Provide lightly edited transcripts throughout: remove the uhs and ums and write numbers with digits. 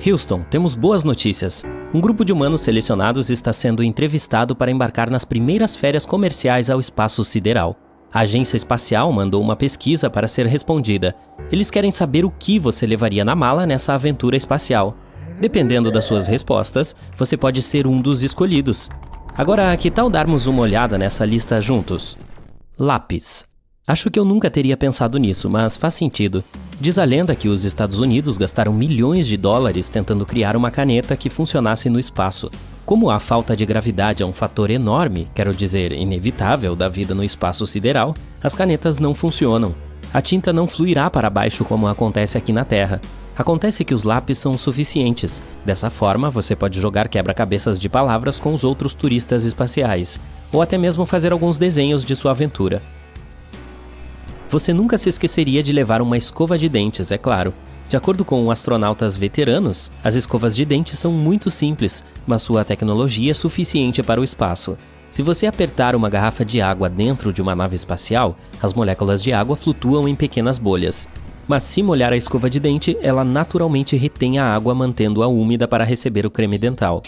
Houston, temos boas notícias. Um grupo de humanos selecionados está sendo entrevistado para embarcar nas primeiras férias comerciais ao espaço sideral. A agência espacial mandou uma pesquisa para ser respondida. Eles querem saber o que você levaria na mala nessa aventura espacial. Dependendo das suas respostas, você pode ser um dos escolhidos. Agora, que tal darmos uma olhada nessa lista juntos? Lápis. Acho que eu nunca teria pensado nisso, mas faz sentido. Diz a lenda que os Estados Unidos gastaram milhões de dólares tentando criar uma caneta que funcionasse no espaço. Como a falta de gravidade é um fator enorme, quero dizer, inevitável da vida no espaço sideral, as canetas não funcionam. A tinta não fluirá para baixo como acontece aqui na Terra. Acontece que os lápis são suficientes. Dessa forma, você pode jogar quebra-cabeças de palavras com os outros turistas espaciais, ou até mesmo fazer alguns desenhos de sua aventura. Você nunca se esqueceria de levar uma escova de dentes, é claro. De acordo com astronautas veteranos, as escovas de dentes são muito simples, mas sua tecnologia é suficiente para o espaço. Se você apertar uma garrafa de água dentro de uma nave espacial, as moléculas de água flutuam em pequenas bolhas. Mas se molhar a escova de dente, ela naturalmente retém a água, mantendo-a úmida para receber o creme dental.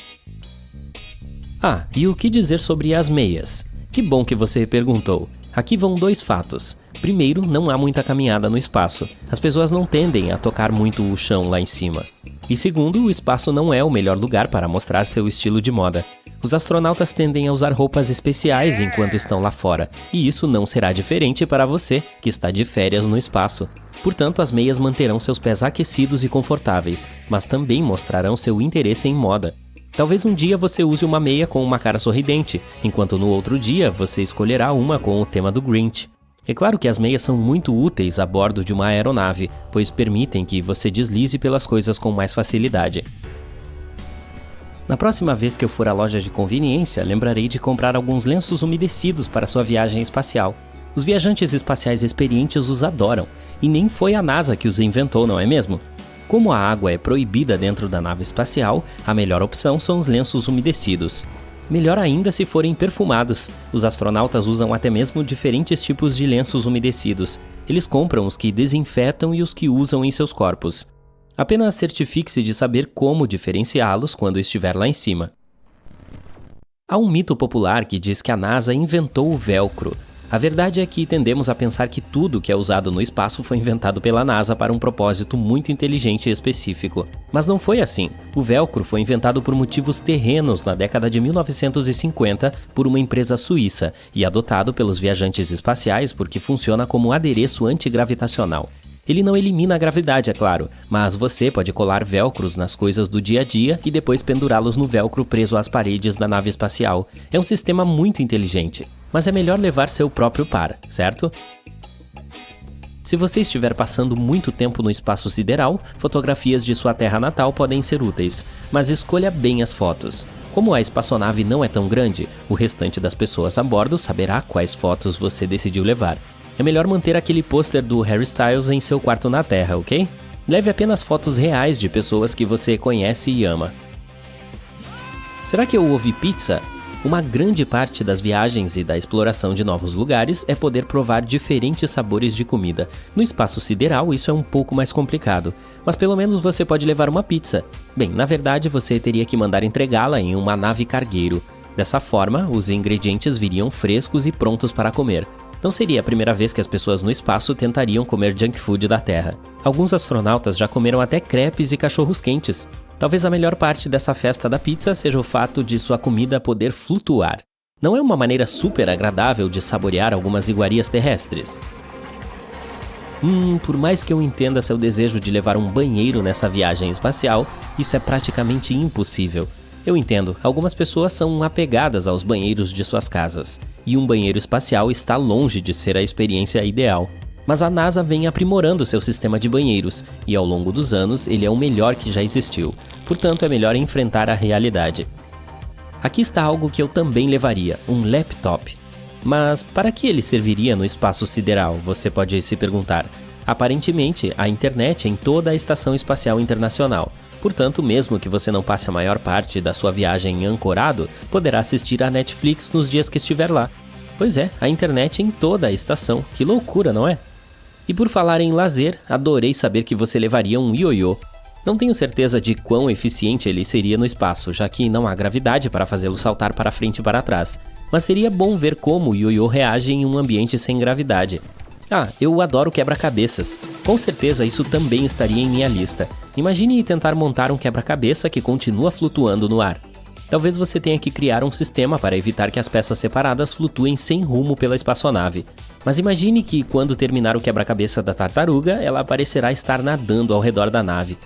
Ah, e o que dizer sobre as meias? Que bom que você perguntou. Aqui vão dois fatos. Primeiro, não há muita caminhada no espaço. As pessoas não tendem a tocar muito o chão lá em cima. E segundo, o espaço não é o melhor lugar para mostrar seu estilo de moda. Os astronautas tendem a usar roupas especiais enquanto estão lá fora, e isso não será diferente para você, que está de férias no espaço. Portanto, as meias manterão seus pés aquecidos e confortáveis, mas também mostrarão seu interesse em moda. Talvez um dia você use uma meia com uma cara sorridente, enquanto no outro dia você escolherá uma com o tema do Grinch. É claro que as meias são muito úteis a bordo de uma aeronave, pois permitem que você deslize pelas coisas com mais facilidade. Na próxima vez que eu for à loja de conveniência, lembrarei de comprar alguns lenços umedecidos para sua viagem espacial. Os viajantes espaciais experientes os adoram, e nem foi a NASA que os inventou, não é mesmo? Como a água é proibida dentro da nave espacial, a melhor opção são os lenços umedecidos. Melhor ainda se forem perfumados. Os astronautas usam até mesmo diferentes tipos de lenços umedecidos. Eles compram os que desinfetam e os que usam em seus corpos. Apenas certifique-se de saber como diferenciá-los quando estiver lá em cima. Há um mito popular que diz que a NASA inventou o velcro. A verdade é que tendemos a pensar que tudo que é usado no espaço foi inventado pela NASA para um propósito muito inteligente e específico. Mas não foi assim. O velcro foi inventado por motivos terrenos na década de 1950 por uma empresa suíça e adotado pelos viajantes espaciais porque funciona como adereço antigravitacional. Ele não elimina a gravidade, é claro, mas você pode colar velcros nas coisas do dia a dia e depois pendurá-los no velcro preso às paredes da nave espacial. É um sistema muito inteligente, mas é melhor levar seu próprio par, certo? Se você estiver passando muito tempo no espaço sideral, fotografias de sua terra natal podem ser úteis, mas escolha bem as fotos. Como a espaçonave não é tão grande, o restante das pessoas a bordo saberá quais fotos você decidiu levar. É melhor manter aquele pôster do Harry Styles em seu quarto na Terra, ok? Leve apenas fotos reais de pessoas que você conhece e ama. Será que eu ouvi pizza? Uma grande parte das viagens e da exploração de novos lugares é poder provar diferentes sabores de comida. No espaço sideral isso é um pouco mais complicado, mas pelo menos você pode levar uma pizza. Bem, na verdade você teria que mandar entregá-la em uma nave cargueiro. Dessa forma, os ingredientes viriam frescos e prontos para comer. Não seria a primeira vez que as pessoas no espaço tentariam comer junk food da Terra. Alguns astronautas já comeram até crepes e cachorros quentes. Talvez a melhor parte dessa festa da pizza seja o fato de sua comida poder flutuar. Não é uma maneira super agradável de saborear algumas iguarias terrestres? Por mais que eu entenda seu desejo de levar um banheiro nessa viagem espacial, isso é praticamente impossível. Eu entendo, algumas pessoas são apegadas aos banheiros de suas casas, e um banheiro espacial está longe de ser a experiência ideal. Mas a NASA vem aprimorando seu sistema de banheiros, e ao longo dos anos ele é o melhor que já existiu, portanto é melhor enfrentar a realidade. Aqui está algo que eu também levaria, um laptop. Mas para que ele serviria no espaço sideral, você pode se perguntar. Aparentemente, a internet em toda a Estação Espacial Internacional. Portanto, mesmo que você não passe a maior parte da sua viagem ancorado, poderá assistir a Netflix nos dias que estiver lá. Pois é, a internet em toda a estação. Que loucura, não é? E por falar em lazer, adorei saber que você levaria um ioiô. Não tenho certeza de quão eficiente ele seria no espaço, já que não há gravidade para fazê-lo saltar para frente e para trás. Mas seria bom ver como o ioiô reage em um ambiente sem gravidade. Eu adoro quebra-cabeças. Com certeza isso também estaria em minha lista. Imagine tentar montar um quebra-cabeça que continua flutuando no ar. Talvez você tenha que criar um sistema para evitar que as peças separadas flutuem sem rumo pela espaçonave. Mas imagine que, quando terminar o quebra-cabeça da tartaruga, ela parecerá estar nadando ao redor da nave.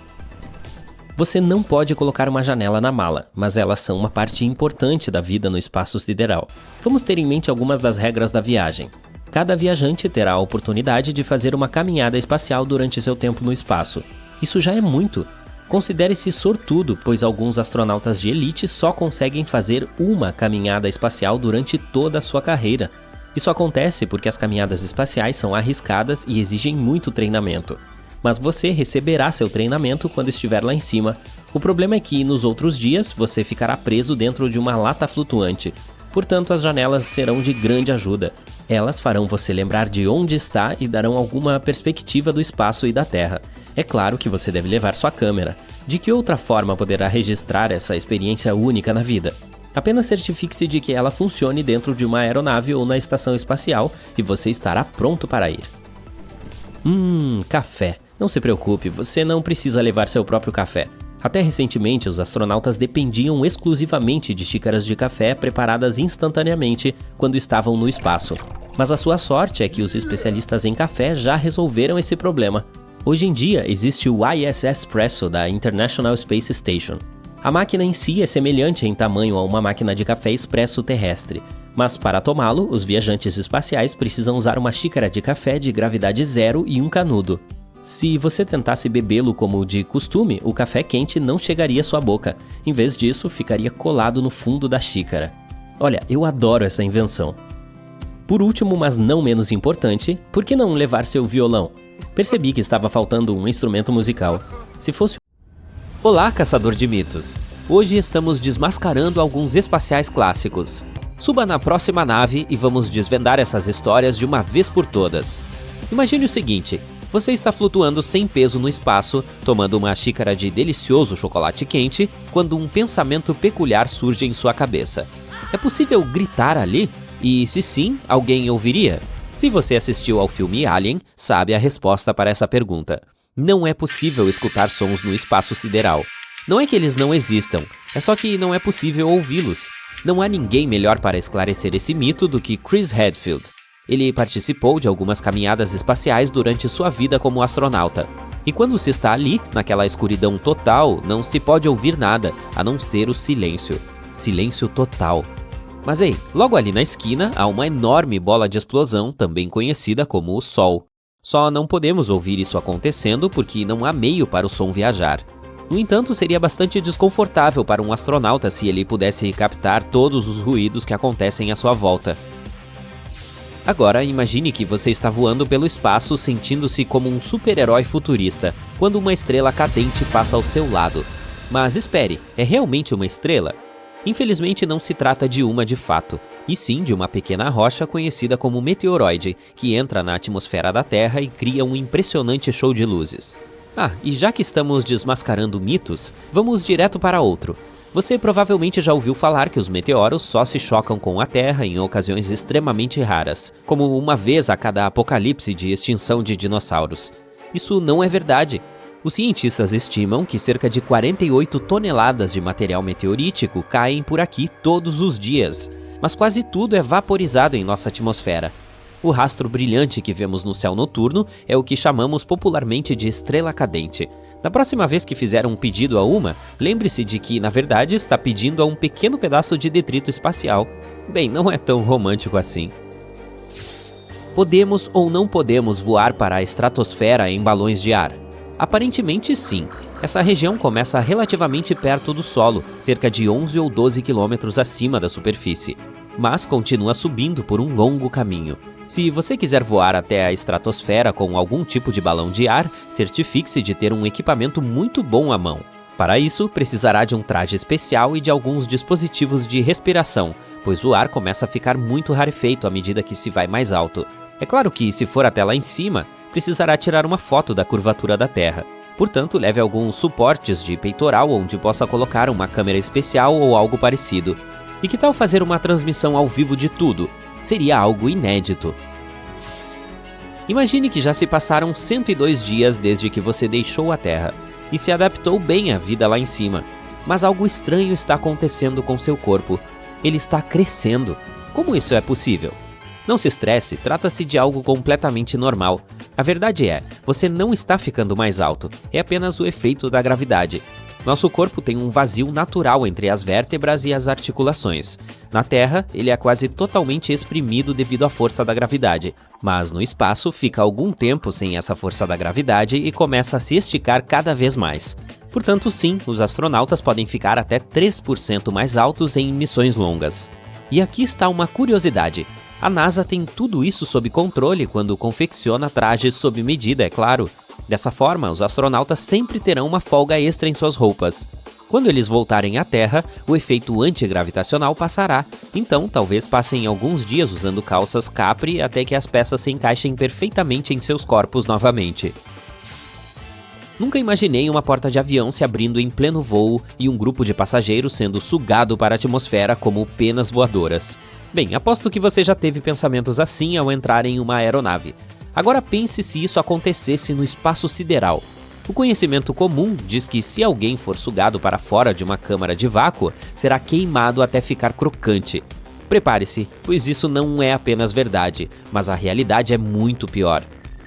Você não pode colocar uma janela na mala, mas elas são uma parte importante da vida no espaço sideral. Vamos ter em mente algumas das regras da viagem. Cada viajante terá a oportunidade de fazer uma caminhada espacial durante seu tempo no espaço. Isso já é muito. Considere-se sortudo, pois alguns astronautas de elite só conseguem fazer uma caminhada espacial durante toda a sua carreira. Isso acontece porque as caminhadas espaciais são arriscadas e exigem muito treinamento. Mas você receberá seu treinamento quando estiver lá em cima. O problema é que, nos outros dias, você ficará preso dentro de uma lata flutuante. Portanto, as janelas serão de grande ajuda. Elas farão você lembrar de onde está e darão alguma perspectiva do espaço e da Terra. É claro que você deve levar sua câmera. De que outra forma poderá registrar essa experiência única na vida? Apenas certifique-se de que ela funcione dentro de uma aeronave ou na estação espacial e você estará pronto para ir. Café. Não se preocupe, você não precisa levar seu próprio café. Até recentemente, os astronautas dependiam exclusivamente de xícaras de café preparadas instantaneamente quando estavam no espaço. Mas a sua sorte é que os especialistas em café já resolveram esse problema. Hoje em dia, existe o ISS Espresso da International Space Station. A máquina em si é semelhante em tamanho a uma máquina de café expresso terrestre, mas para tomá-lo, os viajantes espaciais precisam usar uma xícara de café de gravidade zero e um canudo. Se você tentasse bebê-lo como de costume, o café quente não chegaria à sua boca. Em vez disso, ficaria colado no fundo da xícara. Olha, eu adoro essa invenção. Por último, mas não menos importante, por que não levar seu violão? Percebi que estava faltando um instrumento musical. Se fosse... Olá, caçador de mitos! Hoje estamos desmascarando alguns espaciais clássicos. Suba na próxima nave e vamos desvendar essas histórias de uma vez por todas. Imagine o seguinte... Você está flutuando sem peso no espaço, tomando uma xícara de delicioso chocolate quente, quando um pensamento peculiar surge em sua cabeça. É possível gritar ali? E se sim, alguém ouviria? Se você assistiu ao filme Alien, sabe a resposta para essa pergunta. Não é possível escutar sons no espaço sideral. Não é que eles não existam, é só que não é possível ouvi-los. Não há ninguém melhor para esclarecer esse mito do que Chris Hadfield. Ele participou de algumas caminhadas espaciais durante sua vida como astronauta. E quando se está ali, naquela escuridão total, não se pode ouvir nada, a não ser o silêncio. Silêncio total. Mas ei, logo ali na esquina há uma enorme bola de explosão, também conhecida como o Sol. Só não podemos ouvir isso acontecendo porque não há meio para o som viajar. No entanto, seria bastante desconfortável para um astronauta se ele pudesse captar todos os ruídos que acontecem à sua volta. Agora, imagine que você está voando pelo espaço sentindo-se como um super-herói futurista, quando uma estrela cadente passa ao seu lado. Mas espere, é realmente uma estrela? Infelizmente não se trata de uma de fato, e sim de uma pequena rocha conhecida como meteoroide, que entra na atmosfera da Terra e cria um impressionante show de luzes. E já que estamos desmascarando mitos, vamos direto para outro. Você provavelmente já ouviu falar que os meteoros só se chocam com a Terra em ocasiões extremamente raras, como uma vez a cada apocalipse de extinção de dinossauros. Isso não é verdade. Os cientistas estimam que cerca de 48 toneladas de material meteorítico caem por aqui todos os dias, mas quase tudo é vaporizado em nossa atmosfera. O rastro brilhante que vemos no céu noturno é o que chamamos popularmente de estrela cadente. Da próxima vez que fizer um pedido a uma, lembre-se de que, na verdade, está pedindo a um pequeno pedaço de detrito espacial. Bem, não é tão romântico assim. Podemos ou não podemos voar para a estratosfera em balões de ar? Aparentemente sim. Essa região começa relativamente perto do solo, cerca de 11 ou 12 quilômetros acima da superfície, mas continua subindo por um longo caminho. Se você quiser voar até a estratosfera com algum tipo de balão de ar, certifique-se de ter um equipamento muito bom à mão. Para isso, precisará de um traje especial e de alguns dispositivos de respiração, pois o ar começa a ficar muito rarefeito à medida que se vai mais alto. É claro que, se for até lá em cima, precisará tirar uma foto da curvatura da Terra. Portanto, leve alguns suportes de peitoral onde possa colocar uma câmera especial ou algo parecido. E que tal fazer uma transmissão ao vivo de tudo? Seria algo inédito. Imagine que já se passaram 102 dias desde que você deixou a Terra e se adaptou bem à vida lá em cima. Mas algo estranho está acontecendo com seu corpo. Ele está crescendo. Como isso é possível? Não se estresse, trata-se de algo completamente normal. A verdade é, você não está ficando mais alto, é apenas o efeito da gravidade. Nosso corpo tem um vazio natural entre as vértebras e as articulações. Na Terra, ele é quase totalmente exprimido devido à força da gravidade, mas no espaço fica algum tempo sem essa força da gravidade e começa a se esticar cada vez mais. Portanto, sim, os astronautas podem ficar até 3% mais altos em missões longas. E aqui está uma curiosidade. A NASA tem tudo isso sob controle quando confecciona trajes sob medida, é claro. Dessa forma, os astronautas sempre terão uma folga extra em suas roupas. Quando eles voltarem à Terra, o efeito antigravitacional passará, então talvez passem alguns dias usando calças capri até que as peças se encaixem perfeitamente em seus corpos novamente. Nunca imaginei uma porta de avião se abrindo em pleno voo e um grupo de passageiros sendo sugado para a atmosfera como penas voadoras. Bem, aposto que você já teve pensamentos assim ao entrar em uma aeronave. Agora pense se isso acontecesse no espaço sideral. O conhecimento comum diz que se alguém for sugado para fora de uma câmara de vácuo, será queimado até ficar crocante. Prepare-se, pois isso não é apenas verdade, mas a realidade é muito pior.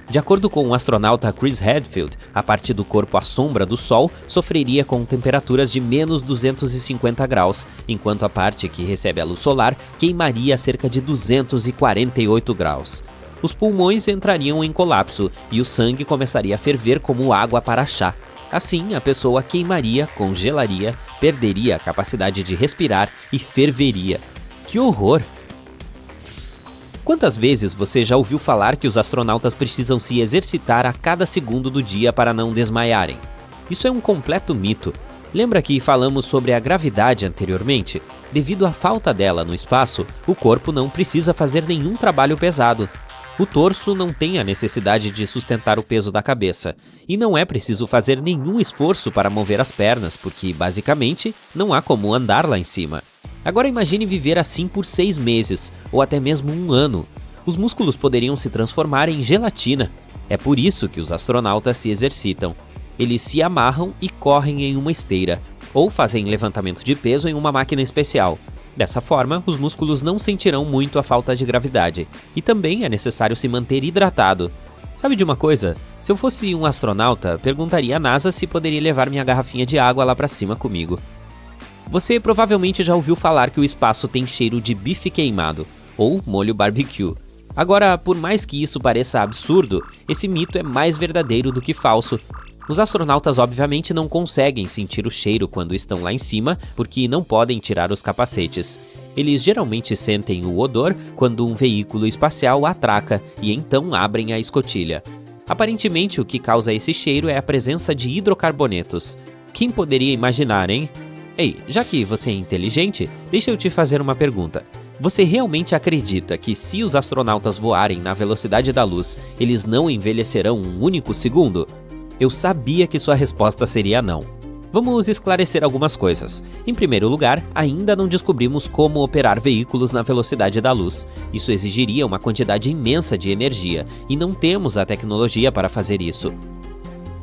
De acordo com o astronauta Chris Hadfield, a parte do corpo à sombra do Sol sofreria com temperaturas de menos 250 graus, enquanto a parte que recebe a luz solar queimaria a cerca de 248 graus. Os pulmões entrariam em colapso e o sangue começaria a ferver como água para chá. Assim, a pessoa queimaria, congelaria, perderia a capacidade de respirar e ferveria. Que horror! Quantas vezes você já ouviu falar que os astronautas precisam se exercitar a cada segundo do dia para não desmaiarem? Isso é um completo mito. Lembra que falamos sobre a gravidade anteriormente? Devido à falta dela no espaço, o corpo não precisa fazer nenhum trabalho pesado. O torso não tem a necessidade de sustentar o peso da cabeça, e não é preciso fazer nenhum esforço para mover as pernas, porque, basicamente, não há como andar lá em cima. Agora imagine viver assim por 6 meses, ou até mesmo 1 ano. Os músculos poderiam se transformar em gelatina. É por isso que os astronautas se exercitam. Eles se amarram e correm em uma esteira, ou fazem levantamento de peso em uma máquina especial. Dessa forma, os músculos não sentirão muito a falta de gravidade, e também é necessário se manter hidratado. Sabe de uma coisa? Se eu fosse um astronauta, perguntaria à NASA se poderia levar minha garrafinha de água lá pra cima comigo. Você provavelmente já ouviu falar que o espaço tem cheiro de bife queimado, ou molho barbecue. Agora, por mais que isso pareça absurdo, esse mito é mais verdadeiro do que falso. Os astronautas obviamente não conseguem sentir o cheiro quando estão lá em cima, porque não podem tirar os capacetes. Eles geralmente sentem o odor quando um veículo espacial atraca e então abrem a escotilha. Aparentemente, o que causa esse cheiro é a presença de hidrocarbonetos. Quem poderia imaginar, hein? Ei, já que você é inteligente, deixa eu te fazer uma pergunta. Você realmente acredita que se os astronautas voarem na velocidade da luz, eles não envelhecerão um único segundo? Eu sabia que sua resposta seria não. Vamos esclarecer algumas coisas. Em primeiro lugar, ainda não descobrimos como operar veículos na velocidade da luz. Isso exigiria uma quantidade imensa de energia, e não temos a tecnologia para fazer isso.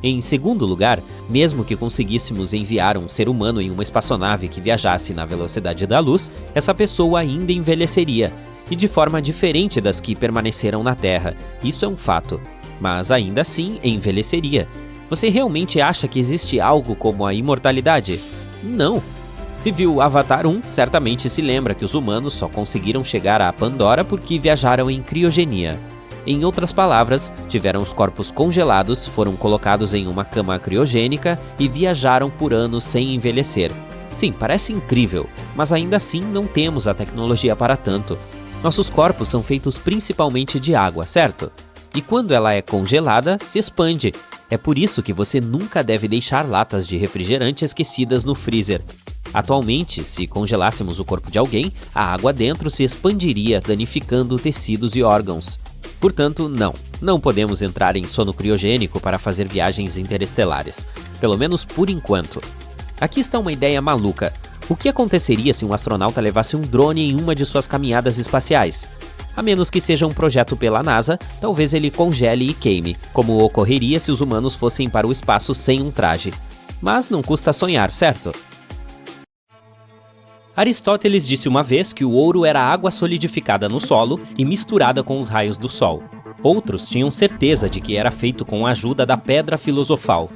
Em segundo lugar, mesmo que conseguíssemos enviar um ser humano em uma espaçonave que viajasse na velocidade da luz, essa pessoa ainda envelheceria, e de forma diferente das que permaneceram na Terra. Isso é um fato. Mas ainda assim envelheceria. Você realmente acha que existe algo como a imortalidade? Não. Se viu Avatar 1, certamente se lembra que os humanos só conseguiram chegar a Pandora porque viajaram em criogenia. Em outras palavras, tiveram os corpos congelados, foram colocados em uma cama criogênica e viajaram por anos sem envelhecer. Sim, parece incrível, mas ainda assim não temos a tecnologia para tanto. Nossos corpos são feitos principalmente de água, certo? E quando ela é congelada, se expande. É por isso que você nunca deve deixar latas de refrigerante esquecidas no freezer. Atualmente, se congelássemos o corpo de alguém, a água dentro se expandiria, danificando tecidos e órgãos. Portanto, não podemos entrar em sono criogênico para fazer viagens interestelares. Pelo menos por enquanto. Aqui está uma ideia maluca. O que aconteceria se um astronauta levasse um drone em uma de suas caminhadas espaciais? A menos que seja um projeto pela NASA, talvez ele congele e queime, como ocorreria se os humanos fossem para o espaço sem um traje. Mas não custa sonhar, certo? Aristóteles disse uma vez que o ouro era água solidificada no solo e misturada com os raios do sol. Outros tinham certeza de que era feito com a ajuda da pedra filosofal.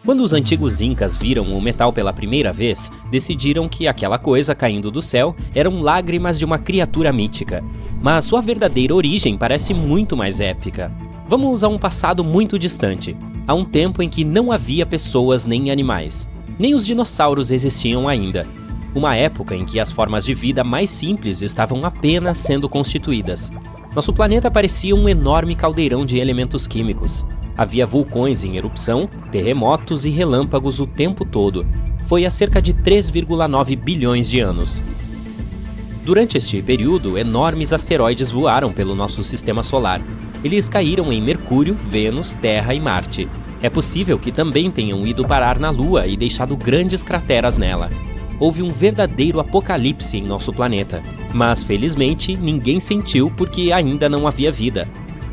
Quando os antigos incas viram o metal pela primeira vez, decidiram que aquela coisa caindo do céu eram lágrimas de uma criatura mítica. Mas sua verdadeira origem parece muito mais épica. Vamos a um passado muito distante, a um tempo em que não havia pessoas nem animais. Nem os dinossauros existiam ainda. Uma época em que as formas de vida mais simples estavam apenas sendo constituídas. Nosso planeta parecia um enorme caldeirão de elementos químicos. Havia vulcões em erupção, terremotos e relâmpagos o tempo todo. Foi há cerca de 3,9 bilhões de anos. Durante este período, enormes asteroides voaram pelo nosso sistema solar. Eles caíram em Mercúrio, Vênus, Terra e Marte. É possível que também tenham ido parar na Lua e deixado grandes crateras nela. Houve um verdadeiro apocalipse em nosso planeta, mas felizmente ninguém sentiu porque ainda não havia vida.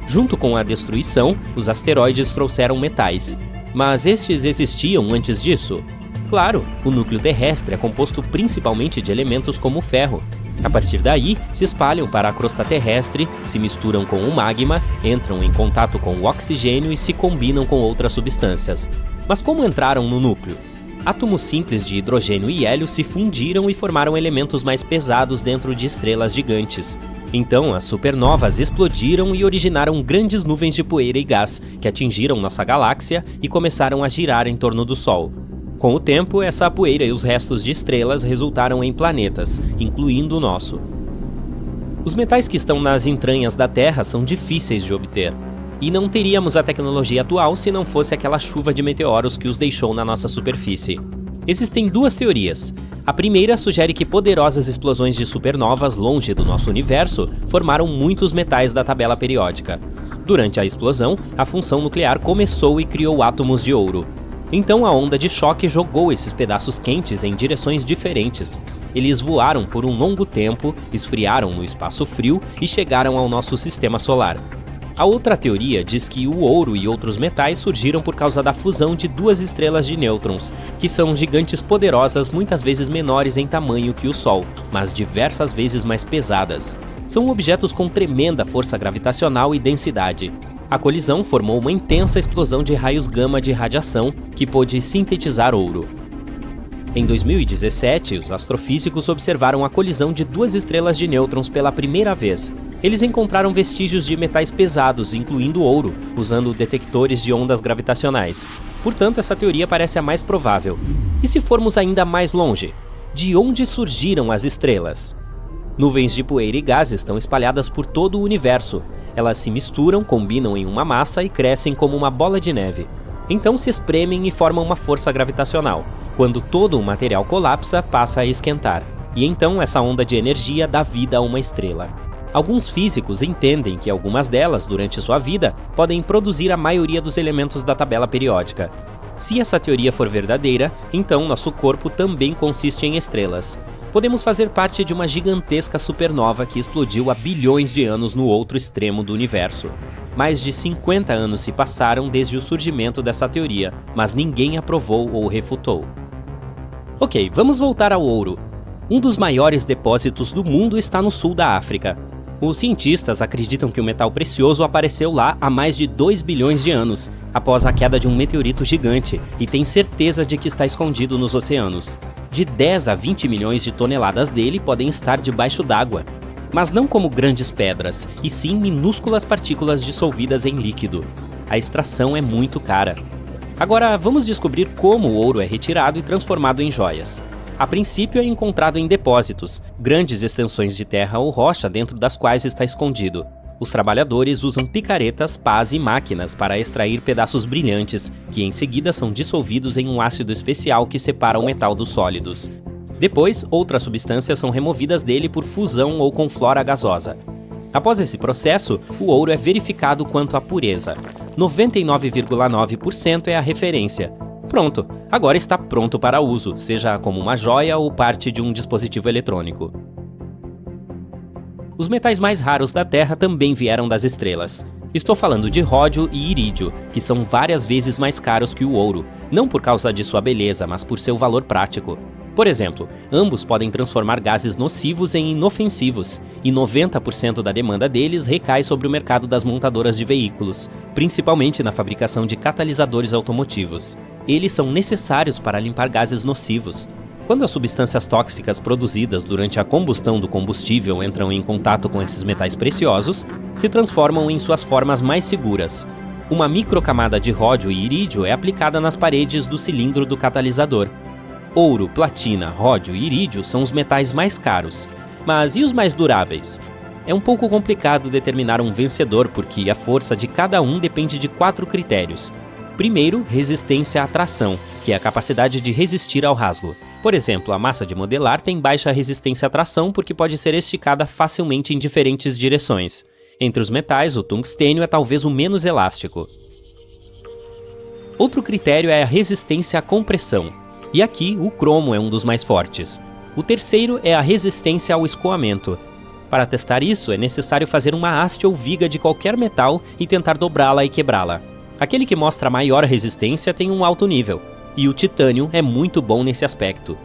Junto com a destruição, os asteroides trouxeram metais. Mas estes existiam antes disso? Claro, o núcleo terrestre é composto principalmente de elementos como o ferro. A partir daí, se espalham para a crosta terrestre, se misturam com o magma, entram em contato com o oxigênio e se combinam com outras substâncias. Mas como entraram no núcleo? Átomos simples de hidrogênio e hélio se fundiram e formaram elementos mais pesados dentro de estrelas gigantes. Então, as supernovas explodiram e originaram grandes nuvens de poeira e gás que atingiram nossa galáxia e começaram a girar em torno do Sol. Com o tempo, essa poeira e os restos de estrelas resultaram em planetas, incluindo o nosso. Os metais que estão nas entranhas da Terra são difíceis de obter. E não teríamos a tecnologia atual se não fosse aquela chuva de meteoros que os deixou na nossa superfície. Existem duas teorias. A primeira sugere que poderosas explosões de supernovas longe do nosso universo formaram muitos metais da tabela periódica. Durante a explosão, a fusão nuclear começou e criou átomos de ouro. Então a onda de choque jogou esses pedaços quentes em direções diferentes. Eles voaram por um longo tempo, esfriaram no espaço frio e chegaram ao nosso sistema solar. A outra teoria diz que o ouro e outros metais surgiram por causa da fusão de duas estrelas de nêutrons, que são gigantes poderosas muitas vezes menores em tamanho que o Sol, mas diversas vezes mais pesadas. São objetos com tremenda força gravitacional e densidade. A colisão formou uma intensa explosão de raios gama de radiação que pôde sintetizar ouro. Em 2017, os astrofísicos observaram a colisão de duas estrelas de nêutrons pela primeira vez. Eles encontraram vestígios de metais pesados, incluindo ouro, usando detectores de ondas gravitacionais. Portanto, essa teoria parece a mais provável. E se formos ainda mais longe? De onde surgiram as estrelas? Nuvens de poeira e gás estão espalhadas por todo o universo. Elas se misturam, combinam em uma massa e crescem como uma bola de neve. Então se espremem e formam uma força gravitacional. Quando todo o material colapsa, passa a esquentar. E então essa onda de energia dá vida a uma estrela. Alguns físicos entendem que algumas delas, durante sua vida, podem produzir a maioria dos elementos da tabela periódica. Se essa teoria for verdadeira, então nosso corpo também consiste em estrelas. Podemos fazer parte de uma gigantesca supernova que explodiu há bilhões de anos no outro extremo do universo. Mais de 50 anos se passaram desde o surgimento dessa teoria, mas ninguém aprovou ou refutou. Ok, vamos voltar ao ouro. Um dos maiores depósitos do mundo está no sul da África. Os cientistas acreditam que o metal precioso apareceu lá há mais de 2 bilhões de anos, após a queda de um meteorito gigante, e têm certeza de que está escondido nos oceanos. De 10 a 20 milhões de toneladas dele podem estar debaixo d'água, mas não como grandes pedras, e sim minúsculas partículas dissolvidas em líquido. A extração é muito cara. Agora vamos descobrir como o ouro é retirado e transformado em joias. A princípio é encontrado em depósitos, grandes extensões de terra ou rocha dentro das quais está escondido. Os trabalhadores usam picaretas, pás e máquinas para extrair pedaços brilhantes, que em seguida são dissolvidos em um ácido especial que separa o metal dos sólidos. Depois, outras substâncias são removidas dele por fusão ou com flora gasosa. Após esse processo, o ouro é verificado quanto à pureza. 99,9% é a referência. Pronto, agora está pronto para uso, seja como uma joia ou parte de um dispositivo eletrônico. Os metais mais raros da Terra também vieram das estrelas. Estou falando de ródio e irídio, que são várias vezes mais caros que o ouro, não por causa de sua beleza, mas por seu valor prático. Por exemplo, ambos podem transformar gases nocivos em inofensivos, e 90% da demanda deles recai sobre o mercado das montadoras de veículos, principalmente na fabricação de catalisadores automotivos. Eles são necessários para limpar gases nocivos. Quando as substâncias tóxicas produzidas durante a combustão do combustível entram em contato com esses metais preciosos, se transformam em suas formas mais seguras. Uma microcamada de ródio e irídio é aplicada nas paredes do cilindro do catalisador. Ouro, platina, ródio e irídio são os metais mais caros. Mas e os mais duráveis? É um pouco complicado determinar um vencedor porque a força de cada um depende de 4 critérios. Primeiro, resistência à tração, que é a capacidade de resistir ao rasgo. Por exemplo, a massa de modelar tem baixa resistência à tração porque pode ser esticada facilmente em diferentes direções. Entre os metais, o tungstênio é talvez o menos elástico. Outro critério é a resistência à compressão. E aqui, o cromo é um dos mais fortes. O terceiro é a resistência ao escoamento. Para testar isso, é necessário fazer uma haste ou viga de qualquer metal e tentar dobrá-la e quebrá-la. Aquele que mostra maior resistência tem um alto nível, e o titânio é muito bom nesse aspecto.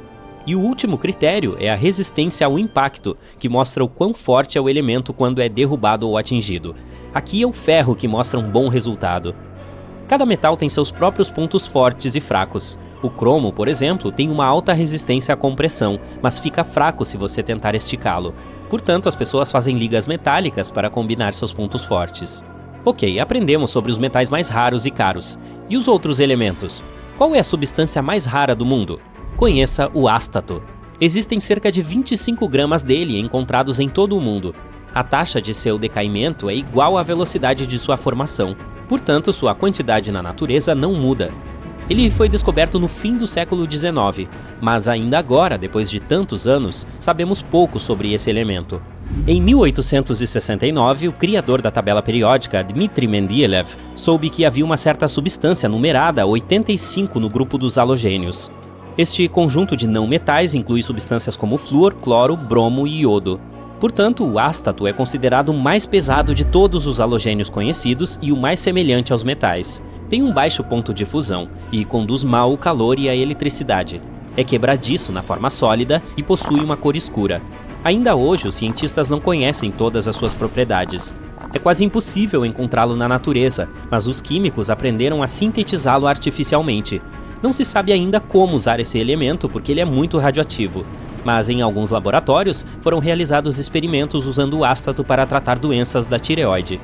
E o último critério é a resistência ao impacto, que mostra o quão forte é o elemento quando é derrubado ou atingido. Aqui é o ferro que mostra um bom resultado. Cada metal tem seus próprios pontos fortes e fracos. O cromo, por exemplo, tem uma alta resistência à compressão, mas fica fraco se você tentar esticá-lo. Portanto, as pessoas fazem ligas metálicas para combinar seus pontos fortes. Ok, aprendemos sobre os metais mais raros e caros. E os outros elementos? Qual é a substância mais rara do mundo? Conheça o ástato. Existem cerca de 25 gramas dele encontrados em todo o mundo. A taxa de seu decaimento é igual à velocidade de sua formação. Portanto, sua quantidade na natureza não muda. Ele foi descoberto no fim do século XIX, mas ainda agora, depois de tantos anos, sabemos pouco sobre esse elemento. Em 1869, o criador da tabela periódica, Dmitri Mendeleev, soube que havia uma certa substância numerada 85 no grupo dos halogênios. Este conjunto de não-metais inclui substâncias como flúor, cloro, bromo e iodo. Portanto, o ástato é considerado o mais pesado de todos os halogênios conhecidos e o mais semelhante aos metais. Tem um baixo ponto de fusão e conduz mal o calor e a eletricidade. É quebradiço na forma sólida e possui uma cor escura. Ainda hoje, os cientistas não conhecem todas as suas propriedades. É quase impossível encontrá-lo na natureza, mas os químicos aprenderam a sintetizá-lo artificialmente. Não se sabe ainda como usar esse elemento porque ele é muito radioativo. Mas em alguns laboratórios foram realizados experimentos usando o ástato para tratar doenças da tireoide.